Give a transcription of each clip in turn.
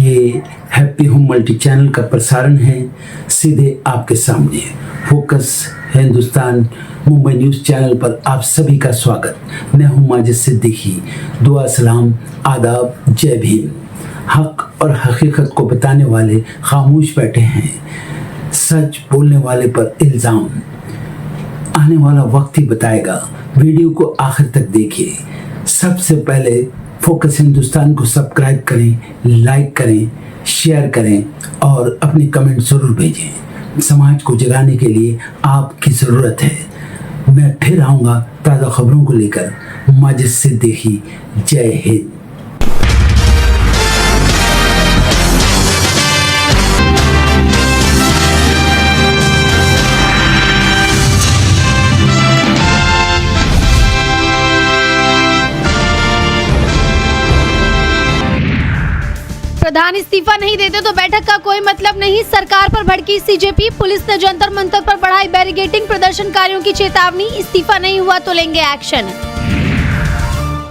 ये happy home multi channel का प्रसारण है सीधे आपके सामने। Focus Hindustan Mumbai news channel पर आप सभी का स्वागत। मैं हूं माजिद सिद्दीकी। दुआ सलाम आदाब, जय भीम। हक और हकीकत को बताने वाले खामोश बैठे हैं, सच बोलने वाले पर इल्ज़ाम। आने वाला वक्त ही बताएगा। वीडियो को आखिर तक देखिए। सबसे पहले फोकस हिंदुस्तान को सब्सक्राइब करें, लाइक करें, शेयर करें और अपने कमेंट जरूर भेजें। समाज को जगाने के लिए आपकी ज़रूरत है। मैं फिर आऊँगा ताज़ा खबरों को लेकर। माजिद सिद्दीकी, जय हिंद। प्रधान इस्तीफा नहीं देते तो बैठक का कोई मतलब नहीं, सरकार पर भड़की सीजेपी। पुलिस ने जंतर मंतर पर बढ़ाई बैरिकेडिंग, प्रदर्शनकारियों की चेतावनी, इस्तीफा नहीं हुआ तो लेंगे एक्शन।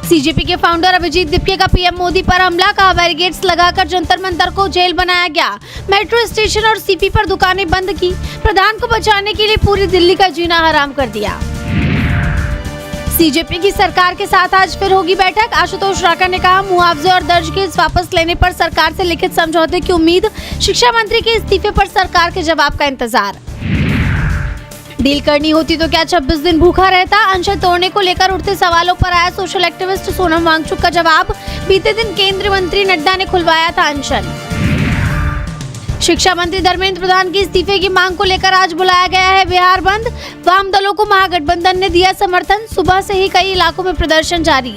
सीजेपी के फाउंडर अभिजीत दिप्के का पीएम मोदी पर हमला, कहा बैरिकेड्स लगाकर जंतर मंतर को जेल बनाया गया। मेट्रो स्टेशन और सीपी पर दुकानें बंद की, प्रधान को बचाने के लिए पूरी दिल्ली का जीना हराम कर दिया। सीजेपी की सरकार के साथ आज फिर होगी बैठक। आशुतोष राका ने कहा मुआवजे और दर्ज केस वापस लेने पर सरकार से लिखित समझौते की उम्मीद। शिक्षा मंत्री के इस्तीफे पर सरकार के जवाब का इंतजार। डील करनी होती तो क्या 26 दिन भूखा रहता? अनशन तोड़ने को लेकर उठते सवालों पर आया सोशल एक्टिविस्ट सोनम वांगचुक का जवाब। बीते दिन केंद्रीय मंत्री नड्डा ने खुलवाया था अनशन। शिक्षा मंत्री धर्मेंद्र प्रधान की इस्तीफे की मांग को लेकर आज बुलाया गया है बिहार बंद। वाम दलों को महागठबंधन ने दिया समर्थन। सुबह से ही कई इलाकों में प्रदर्शन जारी।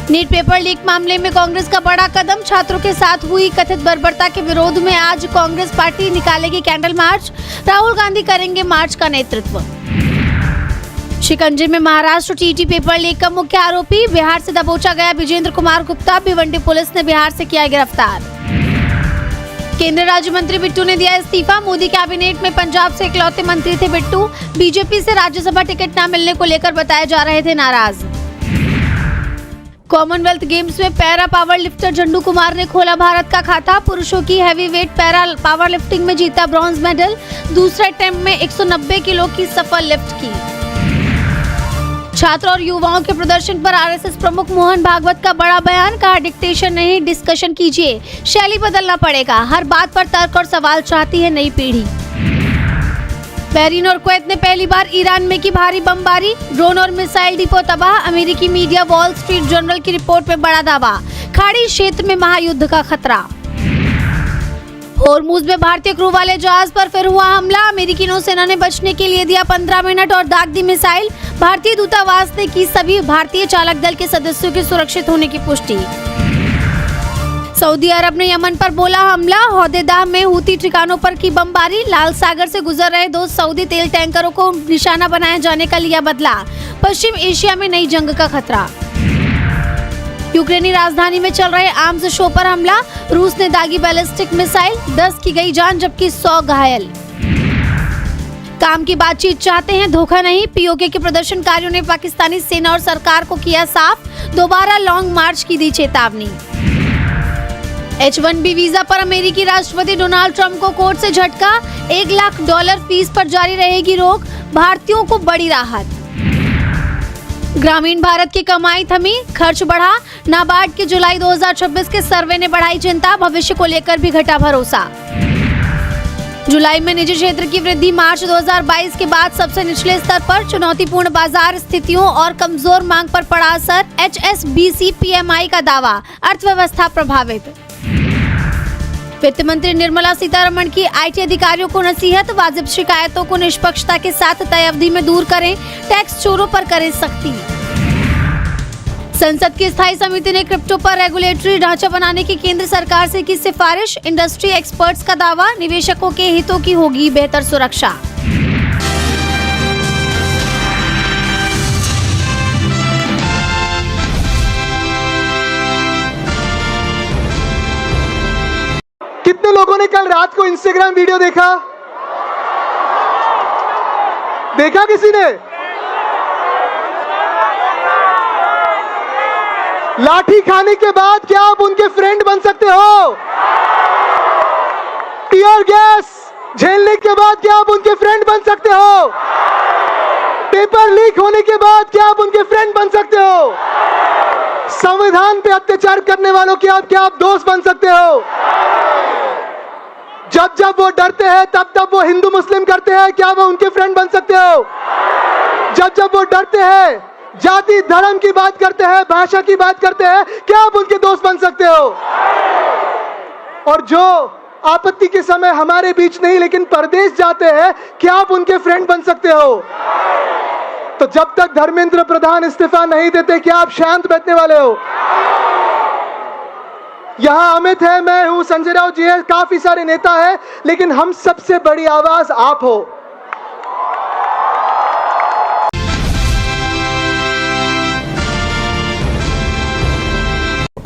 नीट पेपर लीक मामले में कांग्रेस का बड़ा कदम। छात्रों के साथ हुई कथित बर्बरता के विरोध में आज कांग्रेस पार्टी निकालेगी कैंडल मार्च। राहुल गांधी करेंगे मार्च का नेतृत्व। शिकंजे में महाराष्ट्र टीटी पेपर लीक का मुख्य आरोपी। बिहार से दबोचा गया विजेंद्र कुमार गुप्ता। भिवंडी पुलिस ने बिहार से किया गिरफ्तार। केंद्रीय राज्य मंत्री बिट्टू ने दिया इस्तीफा। मोदी कैबिनेट में पंजाब से इकलौते मंत्री थे बिट्टू। बीजेपी से राज्यसभा टिकट न मिलने को लेकर बताए जा रहे थे नाराज। कॉमनवेल्थ गेम्स में पैरा पावर लिफ्टर झंडू कुमार ने खोला भारत का खाता। पुरुषों की हैवीवेट पैरा पावर लिफ्टिंग में जीता ब्रॉन्ज मेडल। दूसरे अटेम्प्ट में 190 किलो की सफल लिफ्ट की। छात्र और युवाओं के प्रदर्शन पर आरएसएस प्रमुख मोहन भागवत का बड़ा बयान, कहा डिक्टेशन नहीं डिस्कशन कीजिए, शैली बदलना पड़ेगा, हर बात पर तर्क और सवाल चाहती है नई पीढ़ी। बहरीन और कुवैत ने पहली बार ईरान में की भारी बमबारी, ड्रोन और मिसाइल डिपो तबाह। अमेरिकी मीडिया वॉल स्ट्रीट जर्नल की रिपोर्ट में बड़ा दावा, खाड़ी क्षेत्र में महायुद्ध का खतरा। होर्मुज में भारतीय क्रू वाले जहाज पर फिर हुआ हमला। अमेरिकी नौसेना ने बचने के लिए दिया 15 मिनट और दाग दी मिसाइल। भारतीय दूतावास ने की सभी भारतीय चालक दल के सदस्यों के सुरक्षित होने की पुष्टि। सऊदी अरब ने यमन पर बोला हमला। हौदेदाह में हूती ठिकानों पर की बमबारी। लाल सागर से गुजर रहे 2 सऊदी तेल टैंकरों को निशाना बनाए जाने का लिया बदला। पश्चिम एशिया में नई जंग का खतरा। यूक्रेनी राजधानी में चल रहे आर्म्स शो पर हमला। रूस ने दागी बैलिस्टिक मिसाइल, 10 की गई जान जबकि 100 घायल। काम की बातचीत चाहते हैं, धोखा नहीं। पीओके के प्रदर्शनकारियों ने पाकिस्तानी सेना और सरकार को किया साफ। दोबारा लॉन्ग मार्च की दी चेतावनी। H1B वीजा पर अमेरिकी राष्ट्रपति डोनाल्ड ट्रंप को कोर्ट से झटका। $1 लाख फीस पर जारी रहेगी रोक। भारतीयों को बड़ी राहत। ग्रामीण भारत की कमाई थमी, खर्च बढ़ा। नाबार्ड के जुलाई 2026 के सर्वे ने बढ़ाई चिंता। भविष्य को लेकर भी घटा भरोसा। जुलाई में निजी क्षेत्र की वृद्धि मार्च 2022 के बाद सबसे निचले स्तर पर। चुनौतीपूर्ण बाजार स्थितियों और कमजोर मांग पर पड़ा असर। HSBC PMI का दावा, अर्थव्यवस्था प्रभावित। वित्त मंत्री निर्मला सीतारमण की IT अधिकारियों को नसीहत, वाजिब शिकायतों को निष्पक्षता के साथ तय अवधि में दूर करें, टैक्स चोरों पर करें सख्ती। संसद की स्थायी समिति ने क्रिप्टो पर रेगुलेटरी ढांचा बनाने की केंद्र सरकार से की सिफारिश। इंडस्ट्री एक्सपर्ट्स का दावा, निवेशकों के हितों की होगी बेहतर सुरक्षा। कितने लोगों ने कल रात को इंस्टाग्राम वीडियो देखा? किसी ने? लाठी खाने के बाद क्या आप उनके फ्रेंड बन सकते हो? टीयर गैस झेलने के बाद क्या आप उनके फ्रेंड बन सकते हो? पेपर लीक होने के बाद क्या आप उनके फ्रेंड बन सकते हो? संविधान पे अत्याचार करने वालों के क्या आप दोस्त बन सकते हो? जब जब वो डरते हैं तब तब वो हिंदू मुस्लिम करते हैं, क्या वो उनके फ्रेंड बन सकते हो? जब जब वो डरते हैं, जाति धर्म की बात करते हैं, भाषा की बात करते हैं, क्या आप उनके दोस्त बन सकते हो? और जो आपत्ति के समय हमारे बीच नहीं लेकिन परदेश जाते हैं, क्या आप उनके फ्रेंड बन सकते हो? तो जब तक धर्मेंद्र प्रधान इस्तीफा नहीं देते, क्या आप शांत बैठने वाले हो? यहां अमित है, मैं हूं, संजय राउत जी है, काफी सारे नेता हैं, लेकिन हम सबसे बड़ी आवाज आप हो।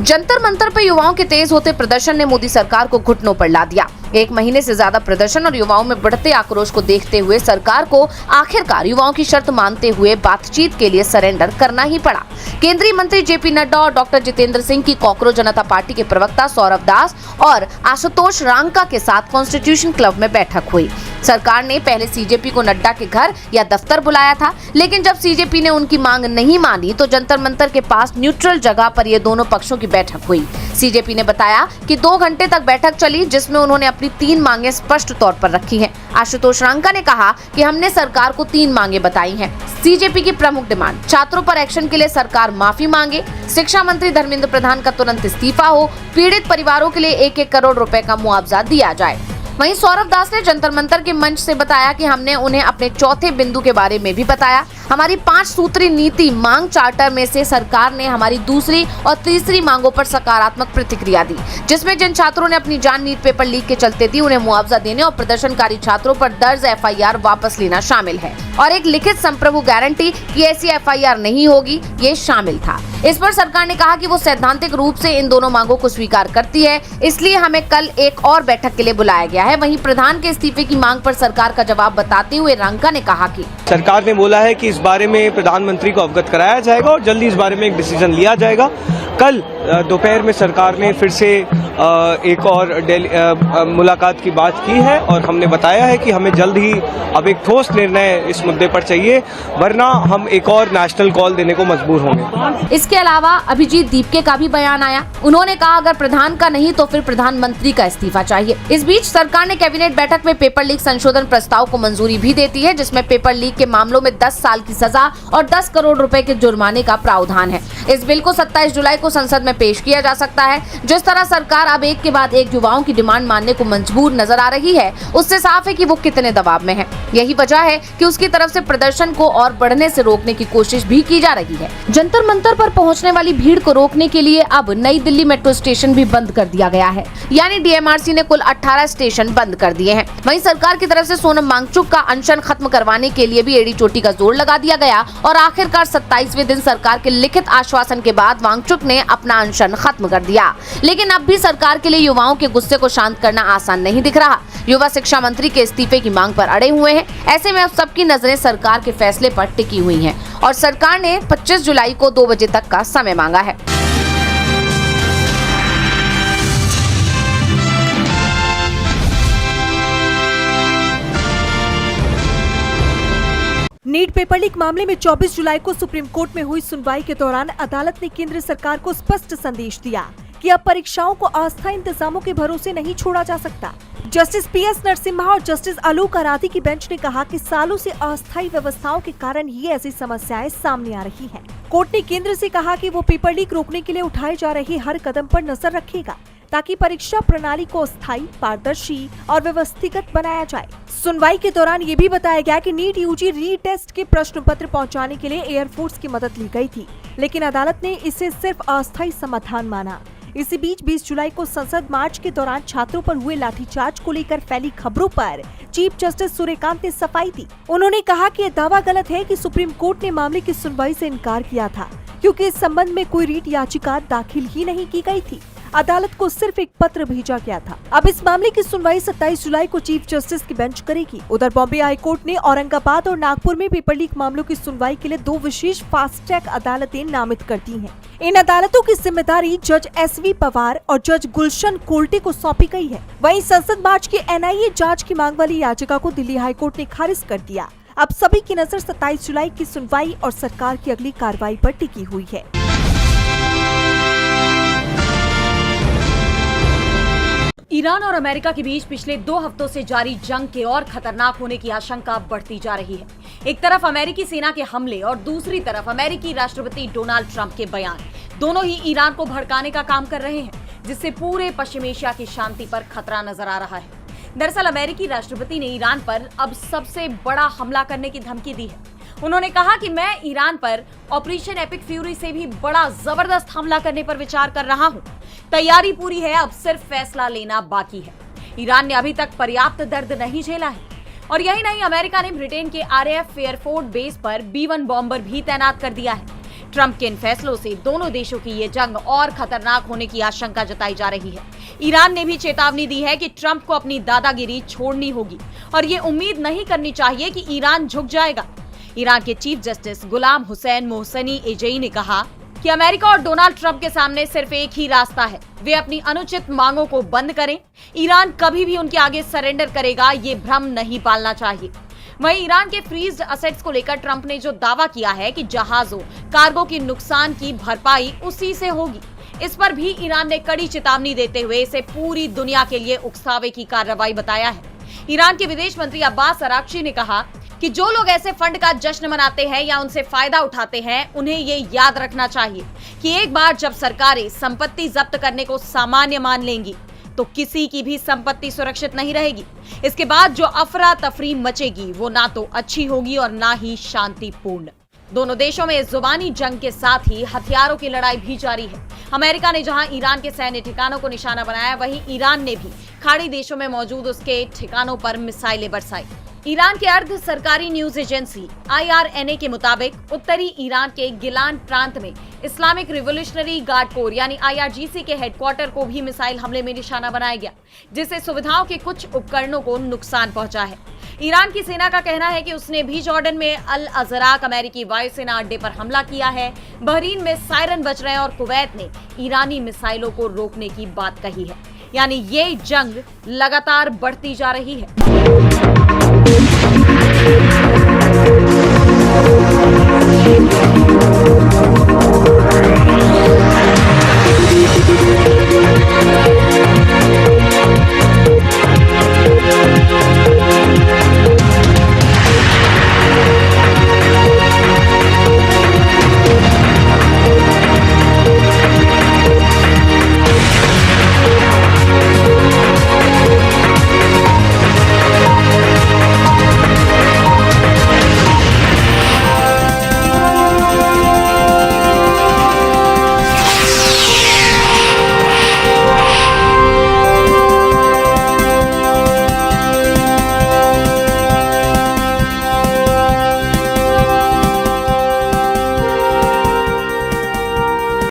जंतर मंतर पर युवाओं के तेज होते प्रदर्शन ने मोदी सरकार को घुटनों पर ला दिया। एक महीने से ज्यादा प्रदर्शन और युवाओं में बढ़ते आक्रोश को देखते हुए सरकार को आखिरकार युवाओं की शर्त मानते हुए बातचीत के लिए सरेंडर करना ही पड़ा। केंद्रीय मंत्री जेपी नड्डा और डॉक्टर जितेंद्र सिंह की कॉकरोच जनता पार्टी के प्रवक्ता सौरभ दास और आशुतोष रांका के साथ कॉन्स्टिट्यूशन क्लब में बैठक हुई। सरकार ने पहले सीजेपी को नड्डा के घर या दफ्तर बुलाया था, लेकिन जब सीजेपी ने उनकी मांग नहीं मानी तो जंतर मंतर के पास न्यूट्रल जगह पर ये दोनों पक्षों की बैठक हुई। सीजेपी ने बताया कि 2 घंटे तक बैठक चली, जिसमें उन्होंने अपनी 3 मांगे स्पष्ट तौर पर रखी हैं। आशुतोष रांका ने कहा कि हमने सरकार को 3 मांगे बताई हैं। सीजेपी की प्रमुख डिमांड, छात्रों पर एक्शन के लिए सरकार माफी मांगे, शिक्षा मंत्री धर्मेंद्र प्रधान का तुरंत इस्तीफा हो, पीड़ित परिवारों के लिए 1-1 करोड़ रुपए का मुआवजा दिया जाए। वहीं सौरभ दास ने जंतर मंतर के मंच से बताया कि हमने उन्हें अपने चौथे बिंदु के बारे में भी बताया। हमारी 5 सूत्री नीति मांग चार्टर में से सरकार ने हमारी दूसरी और तीसरी मांगों पर सकारात्मक प्रतिक्रिया दी, जिसमें जिन छात्रों ने अपनी जान नीट पेपर लीक के चलते दी उन्हें मुआवजा देने और प्रदर्शनकारी छात्रों पर दर्ज एफआईआर वापस लेना शामिल है और एक लिखित संप्रभु गारंटी कि ऐसी एफआईआर नहीं होगी, ये शामिल था। इस पर सरकार ने कहा कि वो सैद्धांतिक रूप से इन दोनों मांगों को स्वीकार करती है, इसलिए हमें कल एक और बैठक के लिए बुलाया गया है। वहीं प्रधान के इस्तीफे की मांग पर सरकार का जवाब बताते हुए रांका ने कहा कि सरकार ने बोला है कि इस बारे में प्रधानमंत्री को अवगत कराया जाएगा और जल्दी इस बारे में एक डिसीजन लिया जाएगा। कल दोपहर में सरकार ने फिर से एक और मुलाकात की बात की है और हमने बताया है कि हमें जल्द ही अब एक ठोस निर्णय इस मुद्दे पर चाहिए, वरना हम एक और नेशनल कॉल देने को मजबूर होंगे। इसके अलावा अभिजीत दीपके का भी बयान आया। उन्होंने कहा अगर प्रधान का नहीं तो फिर प्रधानमंत्री का इस्तीफा चाहिए। इस बीच सरकार ने कैबिनेट बैठक में पेपर लीक संशोधन प्रस्ताव को मंजूरी भी देती है, जिसमें पेपर लीक के मामलों में 10 साल की सजा और 10 करोड़ रुपए के जुर्माने का प्रावधान है। इस बिल को 27 जुलाई को संसद में पेश किया जा सकता है। जिस तरह सरकार अब एक के बाद एक युवाओं की डिमांड मानने को मजबूर नजर आ रही है, उससे साफ है कि वो कितने दबाव में है। यही वजह है कि उसकी तरफ से प्रदर्शन को और बढ़ने से रोकने की कोशिश भी की जा रही है। जंतर मंतर पर पहुंचने वाली भीड़ को रोकने के लिए अब नई दिल्ली मेट्रो स्टेशन भी बंद कर दिया गया है, यानी डीएमआरसी ने कुल 18 स्टेशन बंद कर दिए हैं। वहीं सरकार की तरफ से सोनम वांगचुक का अनशन खत्म करवाने के लिए भी एड़ी चोटी का जोर लगा दिया गया और आखिरकार 27वें दिन सरकार के लिखित आश्वासन के बाद वांगचुक ने अपना अनशन खत्म कर दिया। लेकिन अब भी सरकार के लिए युवाओं के गुस्से को शांत करना आसान नहीं दिख रहा। युवा शिक्षा मंत्री के इस्तीफे की मांग पर अड़े हुए हैं। ऐसे में अब सबकी नजरें सरकार के फैसले पर टिकी हुई हैं और सरकार ने 25 जुलाई को 2 बजे तक का समय मांगा है। नीट पेपर लीक मामले में 24 जुलाई को सुप्रीम कोर्ट में हुई सुनवाई के दौरान अदालत ने केंद्र सरकार को स्पष्ट संदेश दिया कि अब परीक्षाओं को अस्थायी इंतजामों के भरोसे नहीं छोड़ा जा सकता। जस्टिस पीएस नरसिम्हा और जस्टिस आलोक आराधी की बेंच ने कहा कि सालों से अस्थायी व्यवस्थाओं के कारण ही ऐसी समस्याएं सामने आ रही हैं। कोर्ट ने केंद्र से कहा कि वो पेपर लीक रोकने के लिए उठाए जा रहे हर कदम पर नजर रखेगा ताकि परीक्षा प्रणाली को अस्थायी, पारदर्शी और व्यवस्थित बनाया जाए। सुनवाई के दौरान ये भी बताया गया कि नीट यूजी रीटेस्ट के प्रश्न पत्र पहुँचाने के लिए एयरफोर्स की मदद ली गयी थी, लेकिन अदालत ने इसे सिर्फ अस्थायी समाधान माना। इसी बीच 20 जुलाई को संसद मार्च के दौरान छात्रों पर हुए लाठीचार्ज को लेकर फैली खबरों पर चीफ जस्टिस सूर्यकांत ने सफाई दी। उन्होंने कहा कि यह दावा गलत है कि सुप्रीम कोर्ट ने मामले की सुनवाई से इनकार किया था, क्योंकि इस संबंध में कोई रीट याचिका दाखिल ही नहीं की गई थी। अदालत को सिर्फ एक पत्र भेजा गया था। अब इस मामले की सुनवाई 27 जुलाई को चीफ जस्टिस की बेंच करेगी। उधर बॉम्बे हाई कोर्ट ने औरंगाबाद और नागपुर में पेपर लीक मामलों की सुनवाई के लिए 2 विशेष फास्ट ट्रैक अदालतें नामित कर दी हैं। इन अदालतों की जिम्मेदारी जज SV पवार और जज गुलशन कोल्टे को सौंपी गई है। वहीं संसद मार्च की NIA जांच की मांग वाली याचिका को दिल्ली हाई कोर्ट ने खारिज कर दिया। अब सभी की नजर 27 जुलाई की सुनवाई और सरकार की अगली कार्रवाई पर टिकी हुई है। ईरान और अमेरिका के बीच पिछले 2 हफ्तों से जारी जंग के और खतरनाक होने की आशंका बढ़ती जा रही है। एक तरफ अमेरिकी सेना के हमले और दूसरी तरफ अमेरिकी राष्ट्रपति डोनाल्ड ट्रंप के बयान, दोनों ही ईरान को भड़काने का काम कर रहे हैं, जिससे पूरे पश्चिम एशिया की शांति पर खतरा नजर आ रहा है। दरअसल अमेरिकी राष्ट्रपति ने ईरान पर अब सबसे बड़ा हमला करने की धमकी दी है। उन्होंने कहा कि मैं ईरान पर ऑपरेशन एपिक फ्यूरी से भी बड़ा जबरदस्त हमला करने पर विचार कर रहा हूं। तैयारी पूरी है, अब सिर्फ फैसला लेना बाकी है। ईरान ने अभी तक पर्याप्त दर्द नहीं झेला है। और यही नहीं, अमेरिका ने ब्रिटेन के RAF फेयरफोर्ट बेस पर B-1 बॉम्बर भी तैनात कर दिया है। ट्रंप के इन फैसलों से दोनों देशों की ये जंग और खतरनाक होने की आशंका जताई जा रही है। ईरान ने भी चेतावनी दी है कि ट्रंप को अपनी दादागिरी छोड़नी होगी और ये उम्मीद नहीं करनी चाहिए कि ईरान झुक जाएगा। ईरान के chief justice Ghulam Hussain मोहसनी Ejei ने कहा कि अमेरिका और डोनाल्ड ट्रंप के सामने सिर्फ एक ही रास्ता है, वे अपनी अनुचित मांगों को बंद करें। ईरान कभी भी उनके आगे सरेंडर करेगा, ये भ्रम नहीं पालना चाहिए। वहीं ईरान के फ्रीज्ड असेट्स को लेकर ट्रंप ने जो दावा किया है कि जहाजों, कार्गो की नुकसान की भरपाई उसी से होगी, इस पर भी ईरान ने कड़ी चेतावनी देते हुए इसे पूरी दुनिया के लिए उकसावे की कार्रवाई बताया है। ईरान के विदेश मंत्री अब्बास अराक्ची ने कहा कि जो लोग ऐसे फंड का जश्न मनाते हैं या उनसे फायदा उठाते हैं, उन्हें ये याद रखना चाहिए कि एक बार जब सरकारें संपत्ति जब्त करने को सामान्य मान लेंगी तो किसी की भी संपत्ति सुरक्षित नहीं रहेगी। इसके बाद जो अफरा तफरी मचेगी वो ना तो अच्छी होगी और ना ही शांतिपूर्ण। दोनों देशों में जुबानी जंग के साथ ही हथियारों की लड़ाई भी जारी है। अमेरिका ने जहां ईरान के सैन्य ठिकानों को निशाना बनाया, वहीं ईरान ने भी खाड़ी देशों में मौजूद उसके ठिकानों पर मिसाइलें बरसाई। ईरान के अर्ध सरकारी न्यूज एजेंसी IRNA के मुताबिक उत्तरी ईरान के गिलान प्रांत में इस्लामिक रिवोल्यूशनरी गार्ड कोर यानी IRGC के हेडक्वार्टर को भी मिसाइल हमले में निशाना बनाया गया, जिससे सुविधाओं के कुछ उपकरणों को नुकसान पहुंचा है। ईरान की सेना का कहना है कि उसने भी जॉर्डन में अल अजराक अमेरिकी वायुसेना अड्डे पर हमला किया है। बहरीन में सायरन बज रहे हैं और कुवैत ने ईरानी मिसाइलों को रोकने की बात कही है। यानी ये जंग लगातार बढ़ती जा रही है।